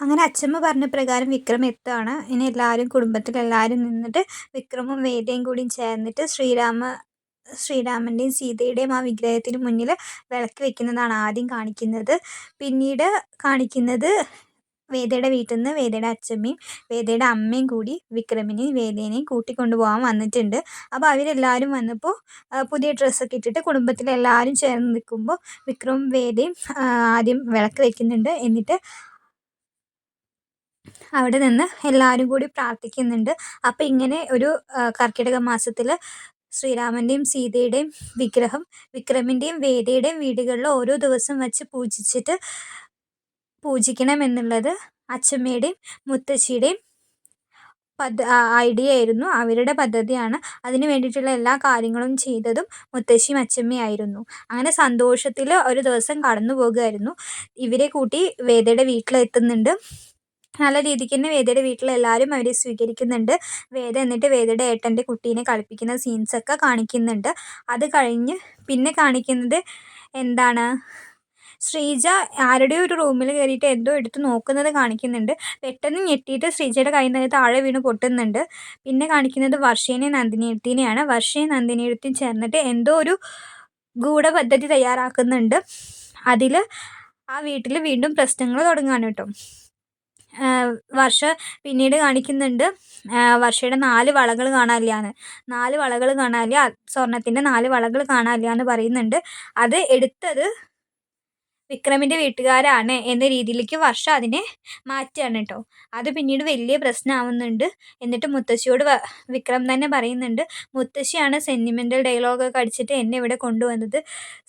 അങ്ങനെ അച്ഛമ്മ പറഞ്ഞ പ്രകാരം വിക്രം എത്തുകയാണ്. ഇനി എല്ലാവരും കുടുംബത്തിലെല്ലാവരും നിന്നിട്ട് വിക്രമും വേദയും കൂടിയും ചേർന്നിട്ട് ശ്രീരാമൻ്റെയും സീതയുടെയും ആ വിഗ്രഹത്തിന് മുന്നിൽ വിളക്ക് വെക്കുന്നതാണ് ആദ്യം കാണിക്കുന്നത്. പിന്നീട് കാണിക്കുന്നത് വേദയുടെ വീട്ടിൽ നിന്ന് വേദയുടെ അച്ഛമ്മയും വേദയുടെ അമ്മയും കൂടി വിക്രമിനെയും വേദേനെയും കൂട്ടിക്കൊണ്ടു പോകാൻ വന്നിട്ടുണ്ട്. അപ്പോൾ അവരെല്ലാവരും വന്നപ്പോൾ പുതിയ ഡ്രസ്സൊക്കെ ഇട്ടിട്ട് കുടുംബത്തിലെല്ലാവരും ചേർന്ന് നിൽക്കുമ്പോൾ വിക്രമും വേദയും ആദ്യം വിളക്ക് വെക്കുന്നുണ്ട്. എന്നിട്ട് അവിടെ നിന്ന് എല്ലാവരും കൂടി പ്രാർത്ഥിക്കുന്നുണ്ട്. അപ്പോൾ ഇങ്ങനെ ഒരു കർക്കിടക മാസത്തിൽ ശ്രീരാമൻ്റെയും സീതയുടെയും വിഗ്രഹം വിക്രമിൻ്റെയും വേദയുടെയും വീടുകളിൽ ഓരോ ദിവസം വച്ച് പൂജിക്കണമെന്നുള്ളത് അച്ഛമ്മയുടെയും മുത്തശ്ശിയുടെയും ഐഡിയ ആയിരുന്നു. അവരുടെ പദ്ധതിയാണ്. അതിന് വേണ്ടിയിട്ടുള്ള എല്ലാ കാര്യങ്ങളും ചെയ്തതും മുത്തശ്ശിയും അച്ഛമ്മയായിരുന്നു. അങ്ങനെ സന്തോഷത്തിൽ ഒരു ദിവസം കടന്നു പോകുമായിരുന്നു. ഇവരെ കൂട്ടി വേദയുടെ വീട്ടിലെത്തുന്നുണ്ട്. നല്ല രീതിക്ക് തന്നെ വേദയുടെ വീട്ടിലെല്ലാവരും അവരെ സ്വീകരിക്കുന്നുണ്ട്. വേദ എന്നിട്ട് വേദയുടെ ഏട്ടൻ്റെ കുട്ടീനെ കളിപ്പിക്കുന്ന സീൻസൊക്കെ കാണിക്കുന്നുണ്ട്. അത് കഴിഞ്ഞ് പിന്നെ കാണിക്കുന്നത് എന്താണ്, ശ്രീജ ആരുടെയോ ഒരു റൂമിൽ കയറിയിട്ട് എന്തോ എടുത്ത് നോക്കുന്നത് കാണിക്കുന്നുണ്ട്. പെട്ടെന്ന് ഞെട്ടിയിട്ട് ശ്രീജയുടെ കയ്യിൽ നിന്ന് താഴെ വീണ് പൊട്ടുന്നുണ്ട്. പിന്നെ കാണിക്കുന്നത് വർഷേനെയും നന്ദിനിയെടുത്തിനെയാണ്. വർഷയും നന്ദിനിയെടുത്തും ചേർന്നിട്ട് എന്തോ ഒരു ഗൂഢപദ്ധതി തയ്യാറാക്കുന്നുണ്ട്. അതിൽ ആ വീട്ടിൽ വീണ്ടും പ്രശ്നങ്ങൾ തുടങ്ങുകയാണ് കേട്ടോ. വർഷ പിന്നീട് കാണിക്കുന്നുണ്ട് വർഷയുടെ 4 വളകൾ കാണാനില്ലാന്ന്. 4 വളകൾ കാണാനില്ല, സ്വർണത്തിൻ്റെ 4 വളകൾ കാണാനില്ല എന്ന് പറയുന്നുണ്ട്. അത് എടുത്തത് വിക്രമിൻ്റെ വീട്ടുകാരാണ് എന്ന രീതിയിലേക്ക് വർഷ അതിനെ മാറ്റുകയാണ് കേട്ടോ. അത് പിന്നീട് വലിയ പ്രശ്നമാവുന്നുണ്ട്. എന്നിട്ട് മുത്തശ്ശിയോട് വിക്രം തന്നെ പറയുന്നുണ്ട്, മുത്തശ്ശിയാണ് സെൻറ്റിമെൻ്റൽ ഡയലോഗൊക്കെ അടിച്ചിട്ട് എന്നെ ഇവിടെ കൊണ്ടുവന്നത്.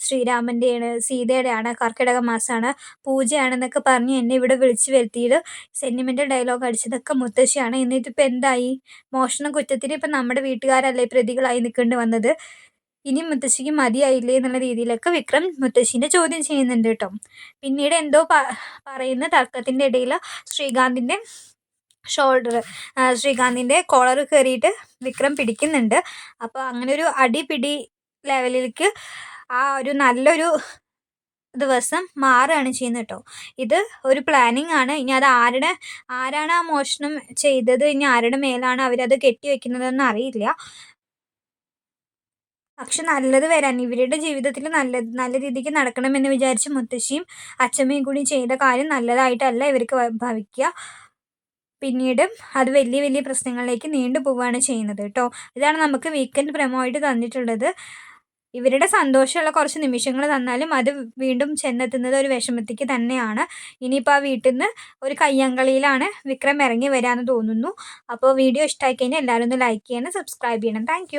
ശ്രീരാമൻ്റെയാണ്, സീതയുടെയാണ്, കർക്കിടക മാസമാണ്, പൂജയാണെന്നൊക്കെ പറഞ്ഞ് എന്നെ ഇവിടെ വിളിച്ചു വരുത്തിയിട്ട് സെൻറ്റിമെൻ്റൽ ഡയലോഗ് അടിച്ചതൊക്കെ മുത്തശ്ശിയാണ്. എന്നിട്ടിപ്പോൾ എന്തായി? മോഷണ കുറ്റത്തിന് ഇപ്പം നമ്മുടെ വീട്ടുകാരല്ലേ പ്രതികളായി നിൽക്കേണ്ടി വന്നത്. ഇനി മുത്തശ്ശിക്ക് മതിയായില്ലേ എന്നുള്ള രീതിയിലൊക്കെ വിക്രം മുത്തശ്ശീനെ ചോദ്യം ചെയ്യുന്നുണ്ട് കേട്ടോ. പിന്നീട് എന്തോ പറയുന്ന തർക്കത്തിൻ്റെ ഇടയിൽ ശ്രീകാന്തിൻ്റെ കോളർ കയറിയിട്ട് വിക്രം പിടിക്കുന്നുണ്ട്. അപ്പോൾ അങ്ങനെ ഒരു അടിപിടി ലെവലിലേക്ക് ആ ഒരു നല്ലൊരു ദിവസം മാറുകയാണ് ചെയ്യുന്നത് കേട്ടോ. ഇത് ഒരു പ്ലാനിങ് ആണ്. ഇനി അത് ആരാണ് ആ മോഷണം ചെയ്തത്, ഇനി ആരുടെ മേലാണ് അവരത് കെട്ടിവെക്കുന്നതെന്ന് അറിയില്ല. പക്ഷെ നല്ലത് വരാൻ ഇവരുടെ ജീവിതത്തിൽ നല്ല രീതിക്ക് നടക്കണമെന്ന് വിചാരിച്ച് മുത്തശ്ശിയും അച്ഛമ്മയും കൂടി ചെയ്ത കാര്യം നല്ലതായിട്ടല്ല ഇവർക്ക് ഭവിക്കുക. പിന്നീട് അത് വലിയ വലിയ പ്രശ്നങ്ങളിലേക്ക് നീണ്ടു പോവുകയാണ് ചെയ്യുന്നത് കേട്ടോ. ഇതാണ് നമുക്ക് വീക്കെൻഡ് പ്രമോ ആയിട്ട് തന്നിട്ടുള്ളത്. ഇവരുടെ സന്തോഷമുള്ള കുറച്ച് നിമിഷങ്ങൾ തന്നാലും അത് വീണ്ടും ചെന്നെത്തുന്നത് ഒരു വിഷമത്തേക്ക് തന്നെയാണ്. ഇനിയിപ്പോൾ ആ വീട്ടിൽ നിന്ന് ഒരു കയ്യാങ്കളിയിലാണ് വിക്രം ഇറങ്ങി വരാമെന്ന് തോന്നുന്നു. അപ്പോൾ വീഡിയോ ഇഷ്ടമായി കഴിഞ്ഞാൽ എല്ലാവരും ഒന്ന് ലൈക്ക് ചെയ്യണം, സബ്സ്ക്രൈബ് ചെയ്യണം. താങ്ക്